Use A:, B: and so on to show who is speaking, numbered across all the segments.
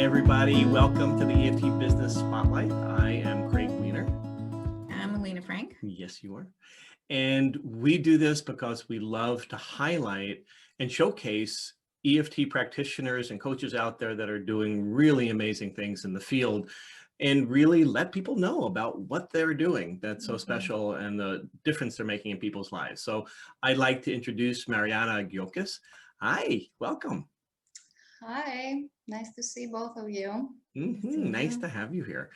A: Hi, everybody. Welcome to the EFT Business Spotlight. I am Craig Wiener.
B: I'm Alina Frank.
A: Yes, you are. And we do this because we love to highlight and showcase EFT practitioners and coaches out there that are doing really amazing things in the field and really let people know about what they're doing that's so special and the difference they're making in people's lives. So I'd like to introduce Marianna Giokas. Hi, welcome.
C: Hi, nice to see both of you.
A: Nice to have you here.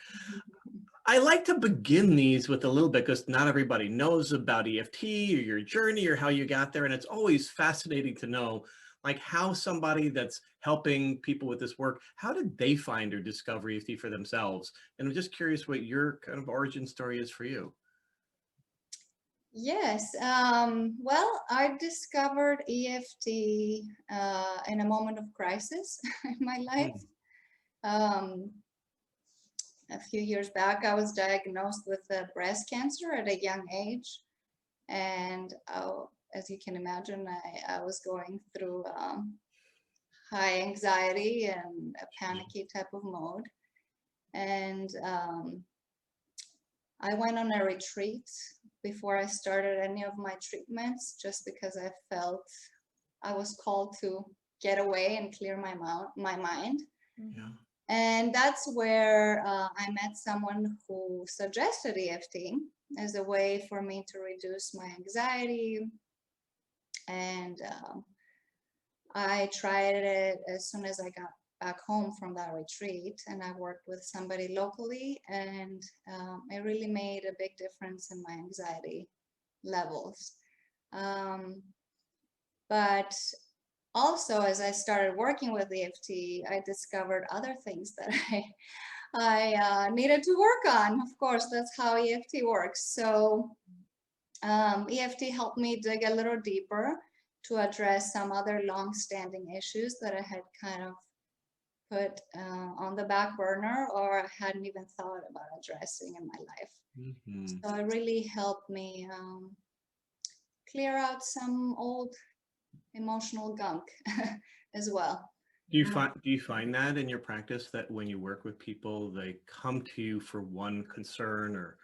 A: I like to begin these with a little bit because not everybody knows about EFT or your journey or how you got there. And it's always fascinating to know like how somebody that's helping people with this work, how did they find or discover EFT for themselves? And I'm just curious what your kind of origin story is for you.
C: Yes, well, I discovered EFT in a moment of crisis in my life. A few years back, I was diagnosed with breast cancer at a young age. And as you can imagine, I was going through high anxiety and a panicky type of mode. And I went on a retreat before I started any of my treatments, just because I felt I was called to get away and clear my mind.
A: Yeah.
C: And that's where I met someone who suggested EFT as a way for me to reduce my anxiety. And I tried it as soon as I got back home from that retreat, and I worked with somebody locally, and it really made a big difference in my anxiety levels. But also, as I started working with EFT, I discovered other things that I needed to work on. Of course, that's how EFT works. So EFT helped me dig a little deeper to address some other long-standing issues that I had kind of put on the back burner or hadn't even thought about addressing in my life. So it really helped me clear out some old emotional gunk as well.
A: Do you find that in your practice that when you work with people, they come to you for one concern or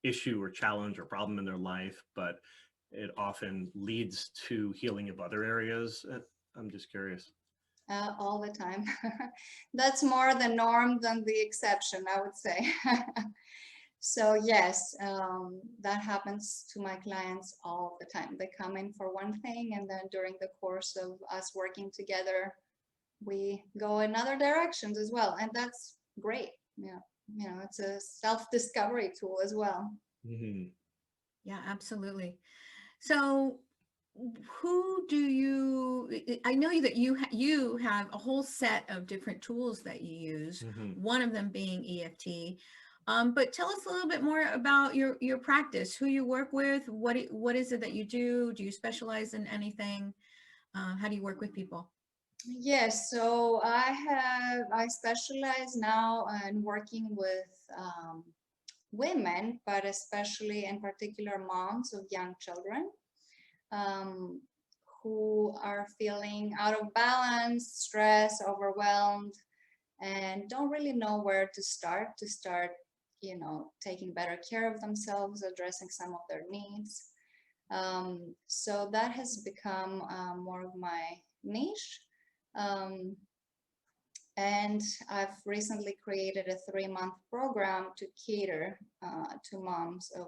A: issue or challenge or problem in their life, but it often leads to healing of other areas? I'm just curious.
C: All the time. That's more the norm than the exception, I would say. So yes, that happens to my clients all the time. They come in for one thing, and then during the course of us working together, we go in other directions as well. And that's great. You know, it's a self-discovery tool as well.
B: Yeah, absolutely. So who do you, I know that you have a whole set of different tools that you use, one of them being EFT. But tell us a little bit more about your practice, who you work with, what is it that you do? Do you specialize in anything? How do you work with people?
C: Yes, so I specialize now in working with women, but especially in particular moms of young children who are feeling out of balance, stressed, overwhelmed, and don't really know where to start, you know, taking better care of themselves, addressing some of their needs. So that has become more of my niche. And I've recently created a 3-month program to cater to moms of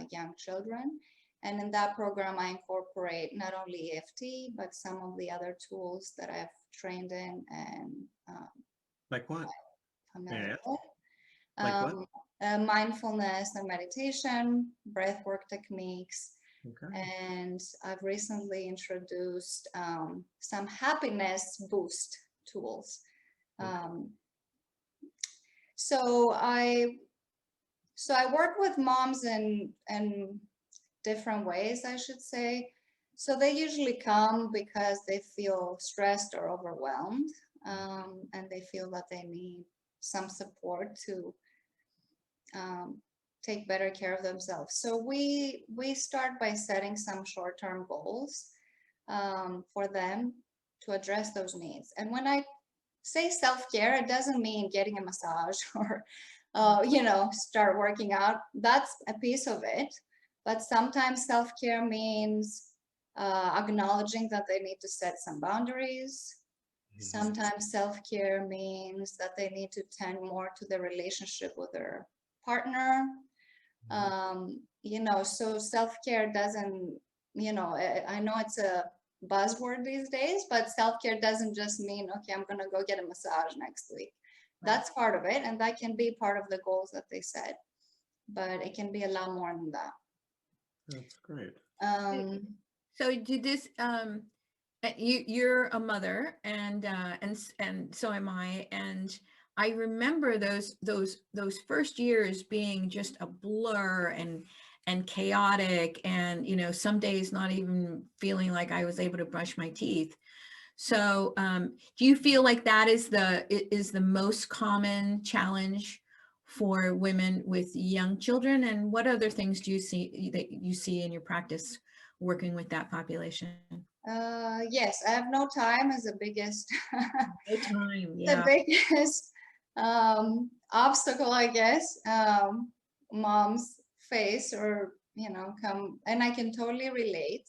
C: young children. And in that program, I incorporate not only EFT, but some of the other tools that I've trained in and
A: Like what?
C: familiar
A: Yeah.
C: with.
A: Like what?
C: Mindfulness and meditation, breathwork techniques.
A: Okay.
C: And I've recently introduced some happiness boost tools. So I work with moms in different ways, I should say. So they usually come because they feel stressed or overwhelmed, and they feel that they need some support to take better care of themselves. So we start by setting some short-term goals for them to address those needs. And when I say self-care, it doesn't mean getting a massage or, start working out. That's a piece of it. But sometimes self-care means acknowledging that they need to set some boundaries. Sometimes self-care means that they need to tend more to the relationship with their partner. So self-care doesn't, I know it's a buzzword these days, but self-care doesn't just mean, okay, I'm gonna go get a massage next week. That's part of it, and that can be part of the goals that they set, but it can be a lot more than that.
A: That's great.
B: So did this, you're a mother, and so am I, and I remember those first years being just a blur and chaotic, and some days not even feeling like I was able to brush my teeth. So do you feel like that is the most common challenge for women with young children, and what other things do you see in your practice working with that population?
C: Yes, I have no time is the biggest
B: No time,
C: the
B: yeah.
C: biggest obstacle, I guess, moms face, or come, and I can totally relate.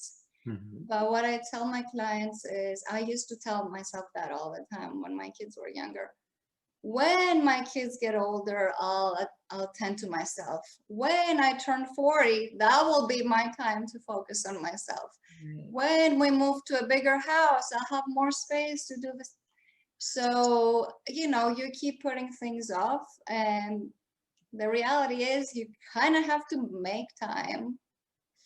C: But what I tell my clients is, I used to tell myself that all the time when my kids were younger. When my kids get older, I'll tend to myself. When I turn 40, that will be my time to focus on myself.
B: Right.
C: When we move to a bigger house, I'll have more space to do this. So, you keep putting things off, and the reality is you kind of have to make time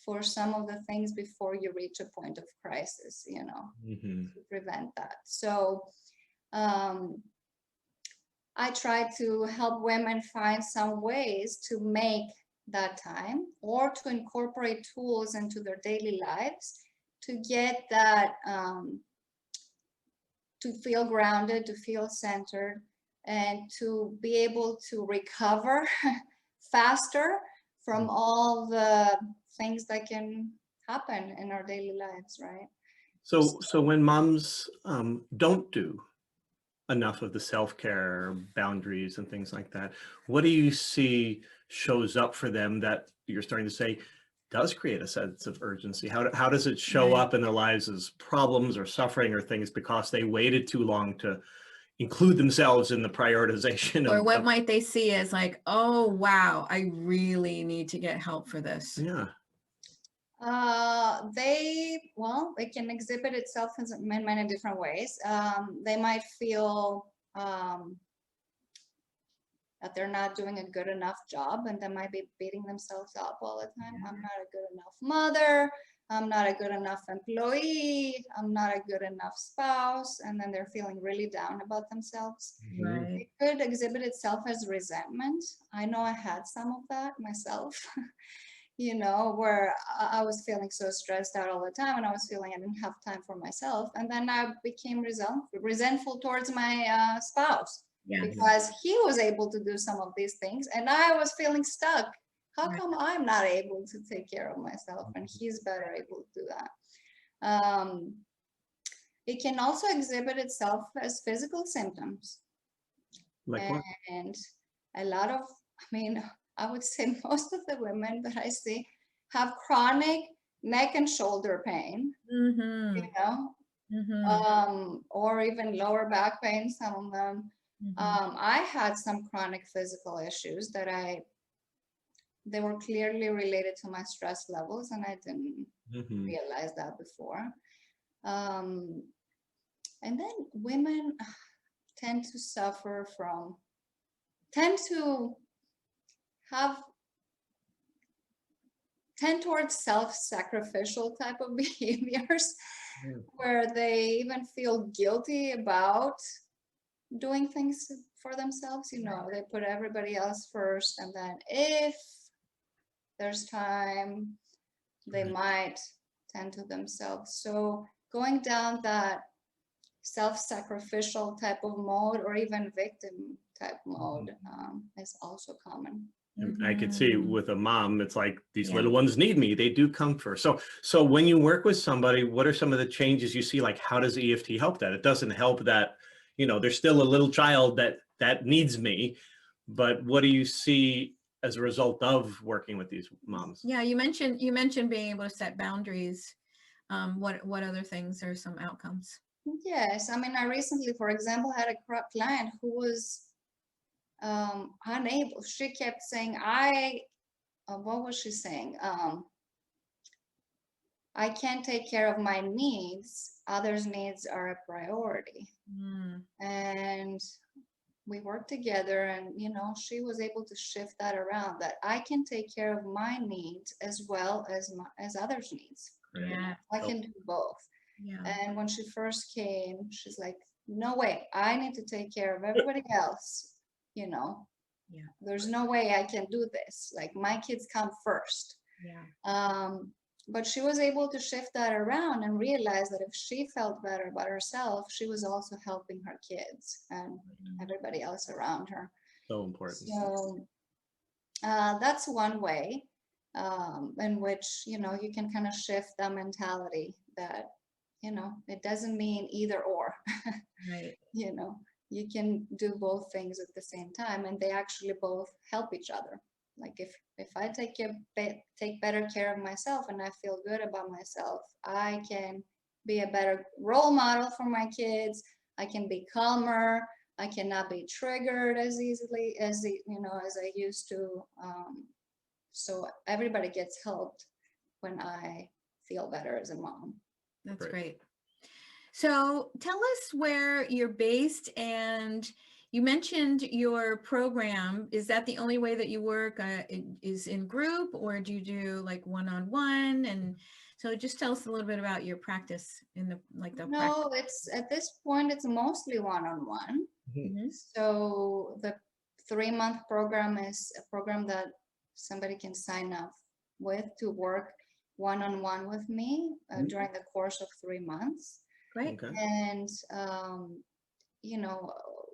C: for some of the things before you reach a point of crisis, to prevent that. So I try to help women find some ways to make that time, or to incorporate tools into their daily lives to get that, to feel grounded, to feel centered, and to be able to recover faster from all the things that can happen in our daily lives, right?
A: So when moms don't do enough of the self-care boundaries and things like that, what do you see shows up for them that you're starting to say does create a sense of urgency? How does it show up in their lives as problems or suffering or things because they waited too long to include themselves in the prioritization?
B: Or what might they see as like, oh, wow, I really need to get help for this?
A: Yeah.
C: It can exhibit itself in many different ways. They might feel that they're not doing a good enough job, and they might be beating themselves up all the time. I'm not a good enough mother. I'm not a good enough employee. I'm not a good enough spouse. And then they're feeling really down about themselves.
B: Right.
C: It could exhibit itself as resentment. I know I had some of that myself. Where I was feeling so stressed out all the time, and I was feeling I didn't have time for myself. And then I became resentful towards my spouse, because he was able to do some of these things, and I was feeling stuck. How come I'm not able to take care of myself, and he's better able to do that? It can also exhibit itself as physical symptoms.
A: Like what?
C: And a lot of, I would say most of the women that I see have chronic neck and shoulder pain, or even lower back pain, some of them. I had some chronic physical issues that they were clearly related to my stress levels, and I didn't realize that before. And then women tend towards self-sacrificial type of behaviors, where they even feel guilty about doing things for themselves. They put everybody else first, and then if there's time, they might tend to themselves. So going down that self-sacrificial type of mode, or even victim type mode, is also common.
A: I could see with a mom, it's like, these little ones need me. They do come first. So when you work with somebody, what are some of the changes you see? Like, how does EFT help that? It doesn't help that, you know, there's still a little child that needs me. But what do you see as a result of working with these moms?
B: Yeah, you mentioned being able to set boundaries. What other things are some outcomes?
C: Yes, I mean, I recently, for example, had a client who was unable. She kept saying, what was she saying? I can't take care of my needs. Others' needs are a priority.
B: Mm,
C: And we worked together, and she was able to shift that around, that I can take care of my needs as well as others' needs.
A: Right.
B: yeah,
C: I can do both.
B: yeah,
C: And when she first came, she's like, no way, I need to take care of everybody else.
B: yeah,
C: There's no way I can do this. Like, my kids come first.
B: yeah.
C: But she was able to shift that around and realize that if she felt better about herself, she was also helping her kids and everybody else around her.
A: So important.
C: So that's one way in which, you can kind of shift the mentality that, it doesn't mean either or.
B: Right.
C: You can do both things at the same time, and they actually both help each other. Like, if I take better care of myself and I feel good about myself, I can be a better role model for my kids. I can be calmer. I cannot be triggered as easily as I used to. So everybody gets helped when I feel better as a mom.
B: That's
A: Right.
B: great. So tell us where you're based, and you mentioned your program. Is that the only way that you work? Is in group, or do you do like one-on-one? And so just tell us a little bit about your practice in the practice.
C: No, it's at this point, it's mostly one-on-one.
B: Mhm.
C: So the 3-month program is a program that somebody can sign up with to work one-on-one with me during the course of 3 months.
B: Great.
A: Okay.
C: And,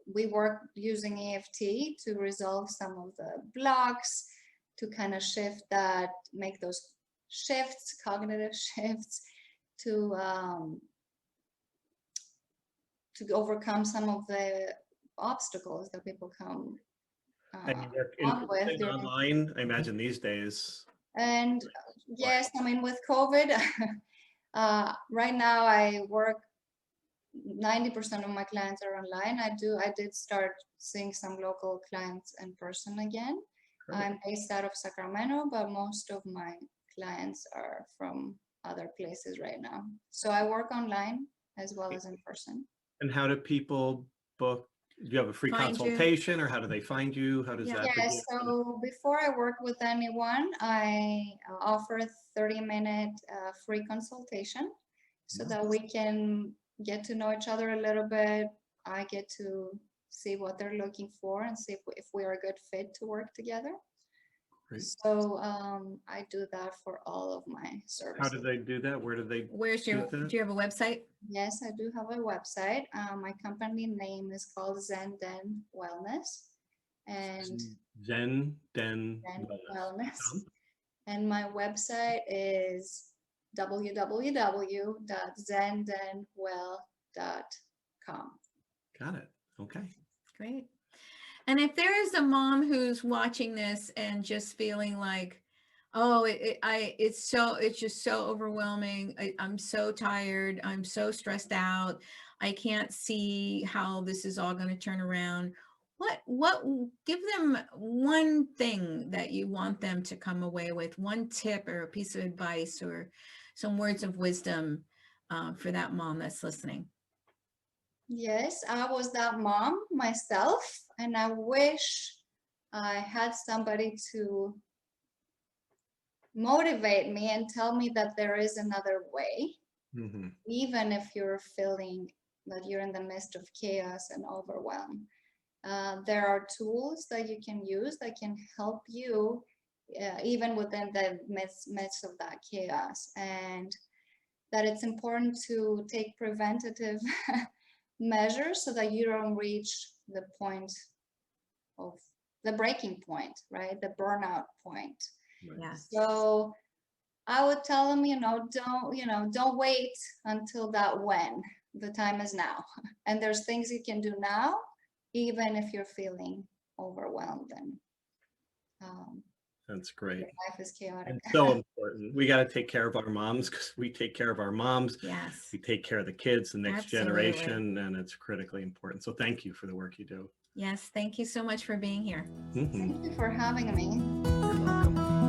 C: we work using EFT to resolve some of the blocks, to kind of make those shifts, cognitive shifts, to overcome some of the obstacles that people come
A: And you work in
C: up with.
A: person, online, I imagine these days.
C: And yes, I mean, with COVID, right now I work 90% of my clients are online. I did start seeing some local clients in person again.
A: Great.
C: I'm based out of Sacramento, but most of my clients are from other places right now. So I work online as well as in person.
A: And how do people book? Do you have a free
B: Find you.
A: consultation, or how do they find you? How does
B: Yeah.
A: that
C: Yes,
A: begin?
C: so before I work with anyone, I offer a 30-minute free consultation so
A: Yeah.
C: that we can get to know each other a little bit. I get to see what they're looking for and see if we are a good fit to work together.
A: Great.
C: So I do that for all of my services.
A: How do they do that? Where do they?
B: Where's your?
A: get that?
B: Do you have a website?
C: Yes, I do have a website. My company name is called Zen Den Wellness, and
A: Zen Den
C: Wellness.
A: Wellness.
C: And my website is www.zendenwell.com.
A: Got it. Okay.
B: Great. And if there is a mom who's watching this and just feeling like, oh, it's just so overwhelming. I'm so tired. I'm so stressed out. I can't see how this is all going to turn around. What give them one thing that you want them to come away with, one tip or a piece of advice or some words of wisdom for that mom that's listening?
C: Yes, I was that mom myself, and I wish I had somebody to motivate me and tell me that there is another way,
A: Mm-hmm.
C: even if you're feeling that you're in the midst of chaos and overwhelm. There are tools that you can use that can help you even within the midst of that chaos, and that it's important to take preventative measures so that you don't reach the point of the breaking point, right? The burnout point.
B: Yes.
C: So I would tell them, don't wait until that when. the time is now. And there's things you can do now, even if you're feeling overwhelmed and
A: That's great.
C: life is chaotic.
A: And so important. We got to take care of our moms, because we take care of our moms.
B: Yes.
A: We take care of the kids, the next
B: Absolutely.
A: generation, and it's critically important. So thank you for the work you do.
B: Yes. Thank you so much for being here.
A: Mhm.
C: Thank you for having me.
A: You're welcome.